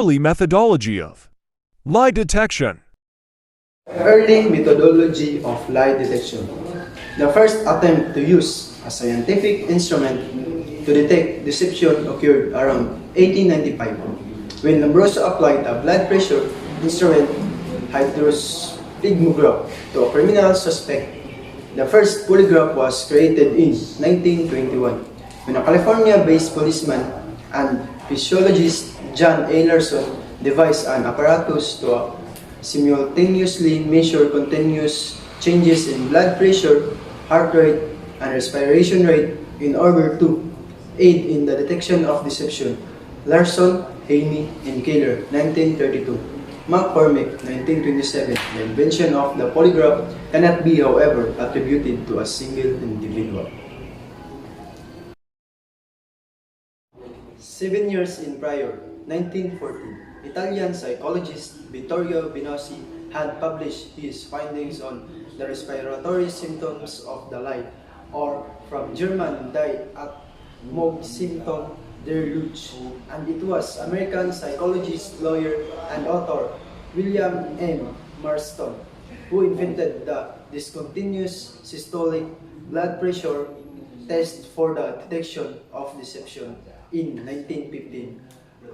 early methodology of lie detection. Early methodology of lie detection. The first attempt to use a scientific instrument to detect deception occurred around 1895 when Lombroso applied a blood pressure instrument hydrosphygmograph to a criminal suspect. The first polygraph was created in 1921 when a California-based policeman and physiologist John A. Larson devised an apparatus to simultaneously measure continuous changes in blood pressure, heart rate, and respiration rate in order to aid in the detection of deception. Larson, Haney, and Keeler, 1932. McCormick, 1927. The invention of the polygraph cannot be, however, attributed to a single individual. 7 years prior, 1940, Italian psychologist Vittorio Vinosi had published his findings on the respiratory symptoms of the lie, or from German die Atmung symptom der Lüge, and it was American psychologist, lawyer, and author William M. Marston who invented the discontinuous systolic blood pressure test for the detection of deception in 1915.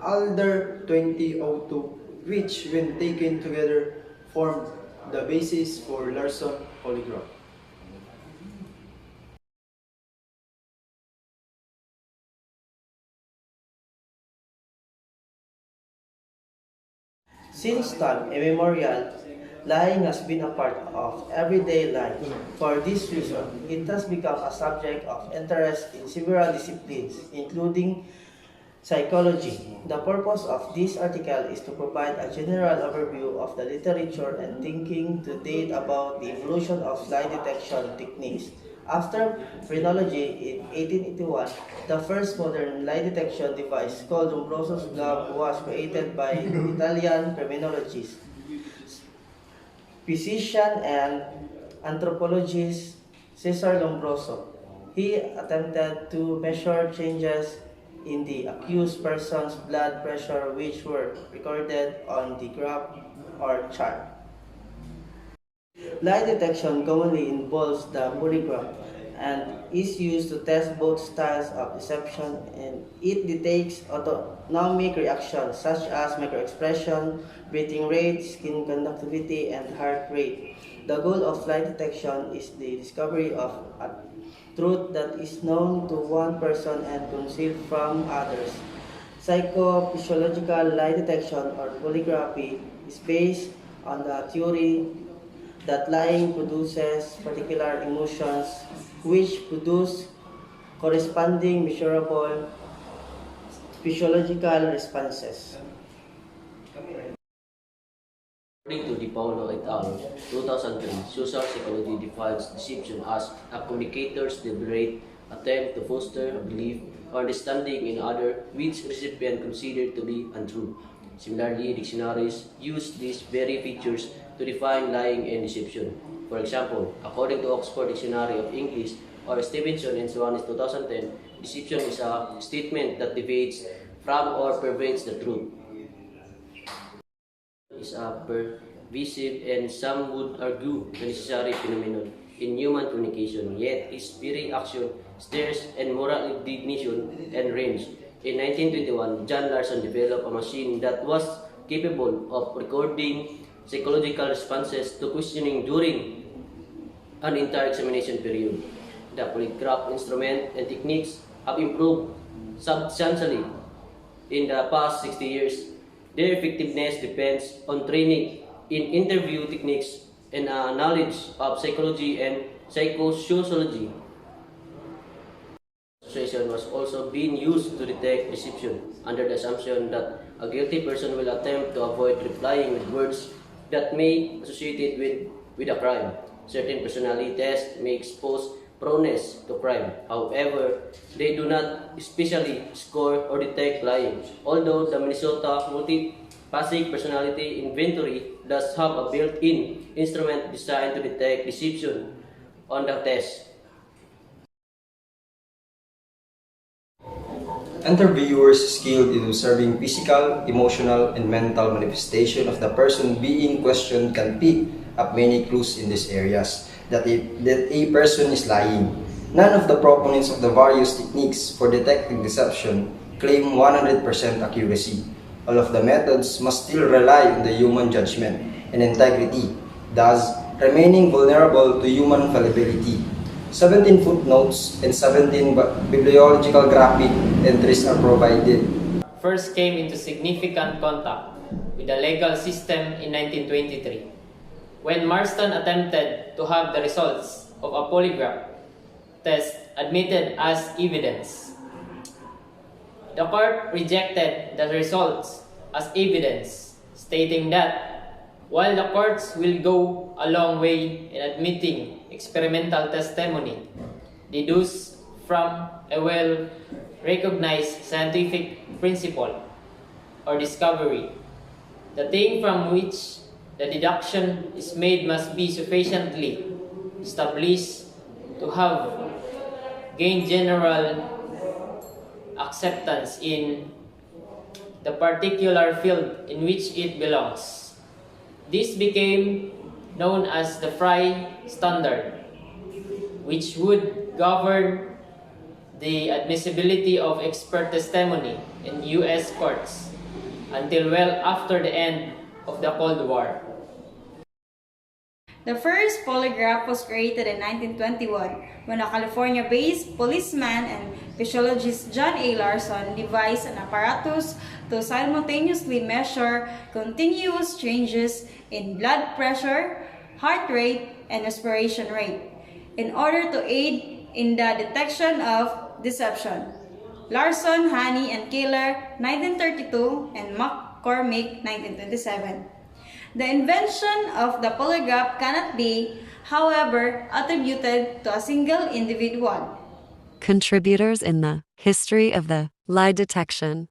Alder 2002, which when taken together formed the basis for Larson polygraph. Since time immemorial, lying has been a part of everyday life. For this reason, it has become a subject of interest in several disciplines, including psychology. The purpose of this article is to provide a general overview of the literature and thinking to date about the evolution of lie detection techniques. After phrenology in 1881, the first modern lie detection device called Lombroso's glove was created by Italian criminologist, physician, and anthropologist Cesare Lombroso. He attempted to measure changes in the accused person's blood pressure which were recorded on the graph or chart. Lie detection commonly involves the polygraph and is used to test both styles of deception, and it detects autonomic reactions such as microexpression, breathing rate, skin conductivity, and heart rate. The goal of lie detection is the discovery of a truth that is known to one person and concealed from others. Psychophysiological lie detection or polygraphy is based on the theory that lying produces particular emotions which produce corresponding measurable physiological responses. According to Di Paolo et al., 2003, social psychology defines deception as a communicator's deliberate attempt to foster a belief or understanding in other which recipient considered to be untrue. Similarly, dictionaries use these very features to define lying and deception. For example, according to Oxford Dictionary of English or Stevenson and Swan's 2010, deception is a statement that deviates from or prevents the truth. Is a pervasive and some would argue a necessary phenomenon in human communication, yet its very action stirs and moral indignation and range. In 1921, John Larson developed a machine that was capable of recording psychological responses to questioning during an entire examination period. The polygraph instrument and techniques have improved substantially in the past 60 years. Their effectiveness depends on training in interview techniques and a knowledge of psychology and psychosociology. Association was also being used to detect deception under the assumption that a guilty person will attempt to avoid replying with words that may associate it with a crime. Certain personality tests may expose proneness to crime. However, they do not especially score or detect lying. Although the Minnesota Multiphasic Personality Inventory does have a built-in instrument designed to detect deception on the test. Interviewers skilled in observing physical, emotional, and mental manifestation of the person being questioned can pick up many clues in these areas that a person is lying. None of the proponents of the various techniques for detecting deception claim 100% accuracy. All of the methods must still rely on the human judgment and integrity, thus remaining vulnerable to human fallibility. 17 footnotes and 17 bibliological graphic entries are provided. First came into significant contact with the legal system in 1923, when Marston attempted to have the results of a polygraph test admitted as evidence. The court rejected the results as evidence, stating that while the courts will go a long way in admitting experimental testimony deduced from a well-recognized scientific principle or discovery, the thing from which the deduction is made must be sufficiently established to have gained general acceptance in the particular field in which it belongs. This became known as the Frye Standard, which would govern the admissibility of expert testimony in U.S. courts until well after the end of the Cold War. The first polygraph was created in 1921 when a California-based policeman and physiologist John A. Larson devised an apparatus to simultaneously measure continuous changes in blood pressure, heart rate, and respiration rate in order to aid in the detection of deception. Larson, Haney, and Keeler, 1932, and McCormick, 1927. The invention of the polygraph cannot be, however, attributed to a single individual. Contributors in the history of the lie detection.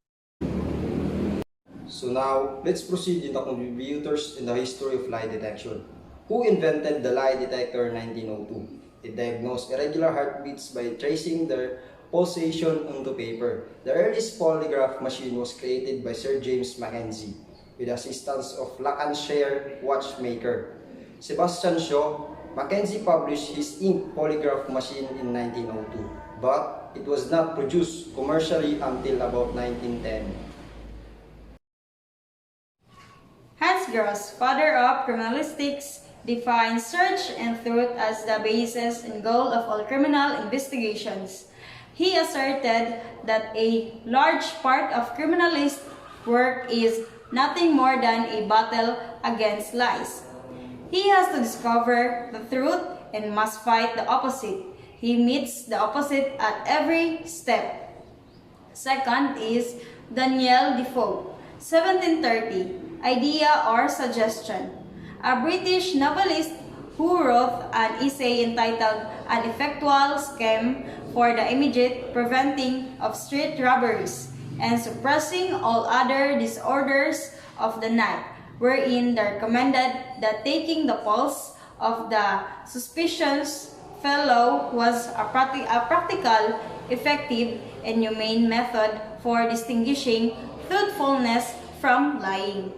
So now, let's proceed in the contributors in the history of lie detection. Who invented the lie detector in 1902? It diagnosed irregular heartbeats by tracing their pulsation onto paper. The earliest polygraph machine was created by Sir James Mackenzie with the assistance of Lancashire watchmaker Sebastian Shaw. Mackenzie published his ink polygraph machine in 1902, but it was not produced commercially until about 1910. Hans Gross, father of criminalistics, defines search and truth as the basis and goal of all criminal investigations. He asserted that a large part of criminalist work is nothing more than a battle against lies. He has to discover the truth and must fight the opposite. He meets the opposite at every step. Second is Daniel Defoe, 1730, Idea or Suggestion, a British novelist who wrote an essay entitled An Effectual Scheme for the Immediate Preventing of Street Robberies and Suppressing All Other Disorders of the Night, wherein they recommended that taking the pulse of the suspicious fellow was a practical, effective, and humane method for distinguishing truthfulness from lying.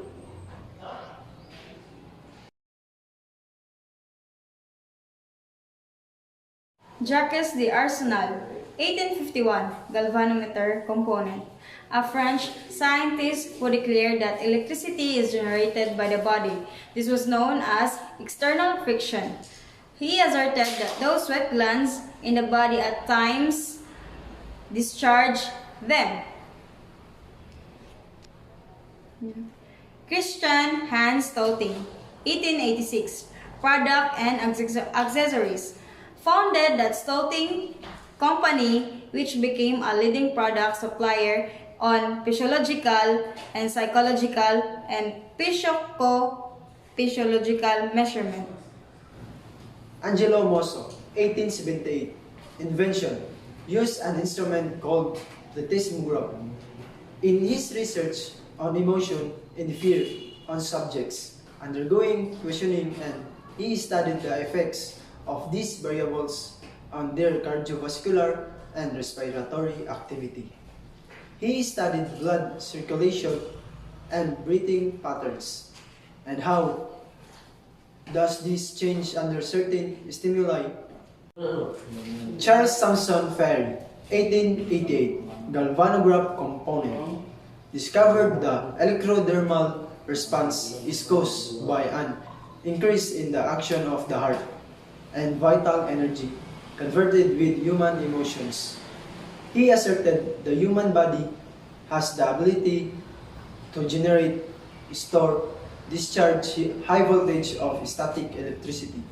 Jacques d'Arsenal, 1851, galvanometer component. A French scientist who declared that electricity is generated by the body. This was known as external friction. He asserted that those sweat glands in the body at times discharge them. Christian Hans Tolting, 1886, product and accessories. Founded that Stolting Company, which became a leading product supplier on physiological and psychological and physiological measurement. Angelo Mosso, 1878, invention, used an instrument called the seismograph. In his research on emotion and fear on subjects undergoing questioning, and he studied the effects of these variables on their cardiovascular and respiratory activity. He studied blood circulation and breathing patterns, and how does this change under certain stimuli. Charles Sampson Ferry, 1888, galvanograph component, discovered the electrodermal response is caused by an increase in the action of the heart and vital energy converted with human emotions. He asserted the human body has the ability to generate, store, discharge high voltage of static electricity.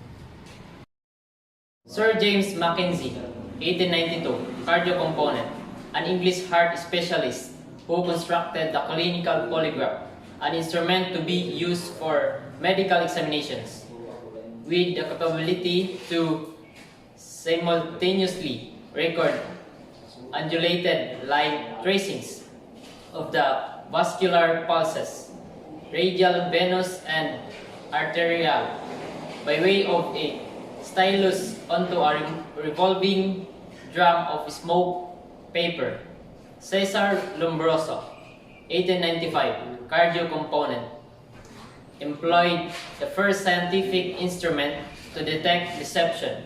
Sir James Mackenzie, 1892, cardio component, an English heart specialist who constructed the clinical polygraph, an instrument to be used for medical examinations, with the capability to simultaneously record undulated line tracings of the vascular pulses, radial, venous, and arterial, by way of a stylus onto a revolving drum of smoke paper. Cesar Lombroso, 1895, cardio component, employed the first scientific instrument to detect deception.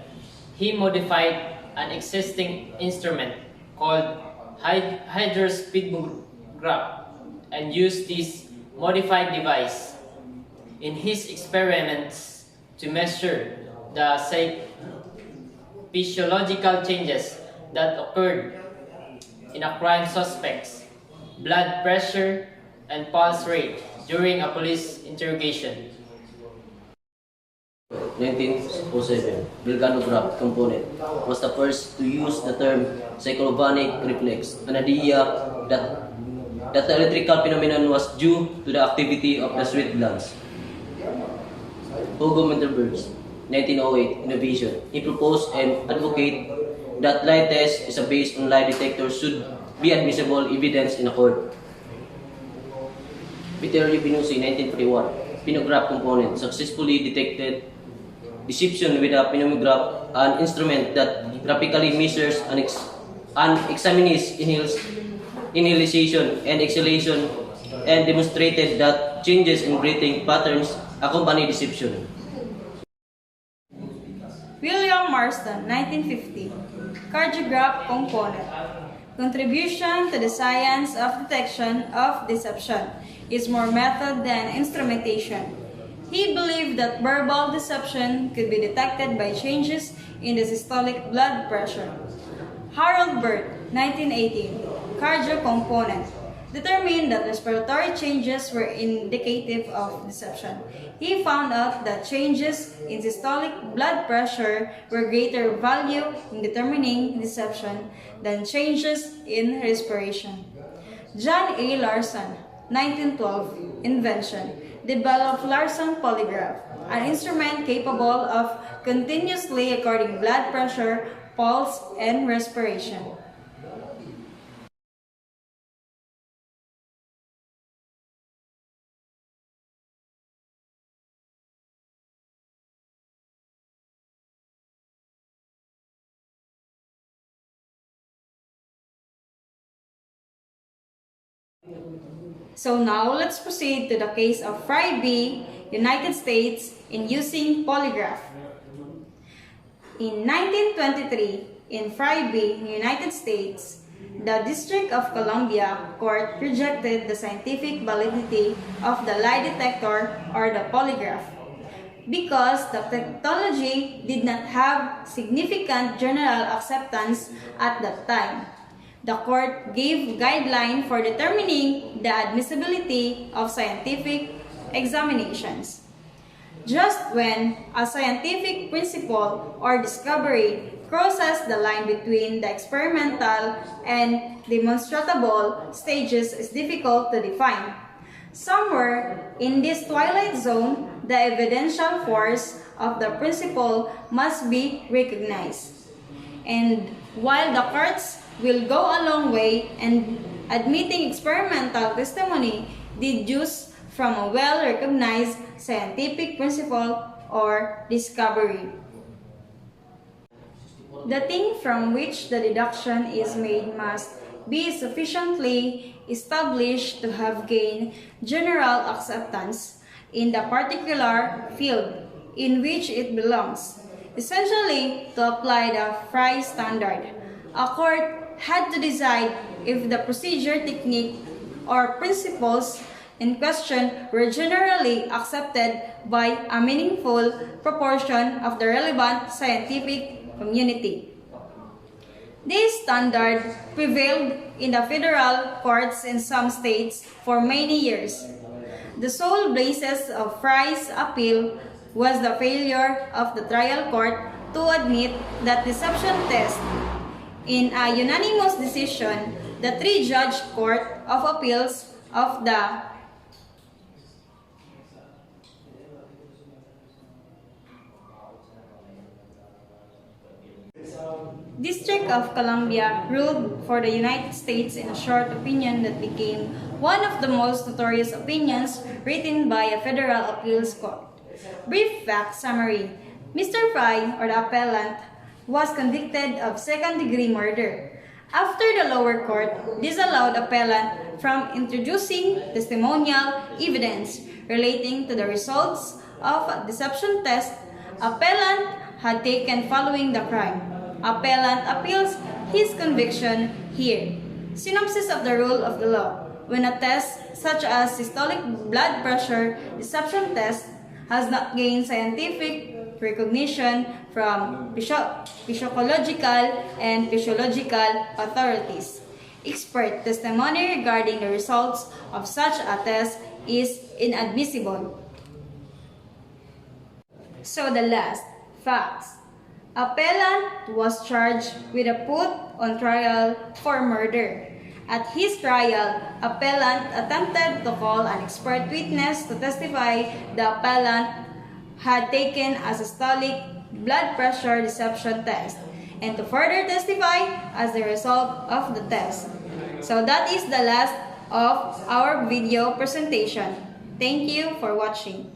He modified an existing instrument called hydrospigmograph and used this modified device in his experiments to measure the physiological changes that occurred in a crime suspect's blood pressure and pulse rate during a police interrogation. 1907, galvanograph component was the first to use the term cyclobanic reflex, an idea that the electrical phenomenon was due to the activity of the sweat glands. Hugo Mendelberg's 1908 innovation. He proposed and advocated that lie test is based on lie detectors should be admissible evidence in a court. Vittorio Venusi, 1941, phonograph component, successfully detected deception with a phonograph, an instrument that graphically measures and examines inhalation and exhalation, and demonstrated that changes in breathing patterns accompany deception. William Marston, 1950, cardiograph component. Contribution to the science of detection of deception is more method than instrumentation. He believed that verbal deception could be detected by changes in the systolic blood pressure. Harold Burt, 1918, cardio component, determined that respiratory changes were indicative of deception. He found out that changes in systolic blood pressure were greater value in determining deception than changes in respiration. John A. Larson, 1912, invention, developed Larson polygraph, an instrument capable of continuously recording blood pressure, pulse, and respiration. So now let's proceed to the case of Fry B, United States, in using polygraph. In 1923, in Fry B, United States, the District of Columbia Court rejected the scientific validity of the lie detector or the polygraph because the technology did not have significant general acceptance at that time. The court gave guidelines for determining the admissibility of scientific examinations. Just when a scientific principle or discovery crosses the line between the experimental and demonstrable stages is difficult to define. Somewhere in this twilight zone, the evidential force of the principle must be recognized. And while the courts will go a long way in admitting experimental testimony deduced from a well-recognized scientific principle or discovery. The thing from which the deduction is made must be sufficiently established to have gained general acceptance in the particular field in which it belongs. Essentially, to apply the Frye standard, a court had to decide if the procedure, technique, or principles in question were generally accepted by a meaningful proportion of the relevant scientific community. This standard prevailed in the federal courts in some states for many years. The sole basis of Frye's appeal was the failure of the trial court to admit that deception test. In a unanimous decision, the three-judge Court of Appeals of the District of Columbia ruled for the United States in a short opinion that became one of the most notorious opinions written by a federal appeals court. Brief fact summary: Mr. Frye, or the appellant, was convicted of second-degree murder. After the lower court disallowed appellant from introducing testimonial evidence relating to the results of a deception test appellant had taken following the crime. Appellant appeals his conviction here. Synopsis of the rule of the law: when a test such as systolic blood pressure deception test has not gained scientific recognition from physiological and physiological authorities, expert testimony regarding the results of such a test is inadmissible. So the last facts. Appellant was charged with a put on trial for murder. At his trial, appellant attempted to call an expert witness to testify the appellant had taken a systolic blood pressure deception test and to further testify as the result of the test. So that is the last of our video presentation. Thank you for watching.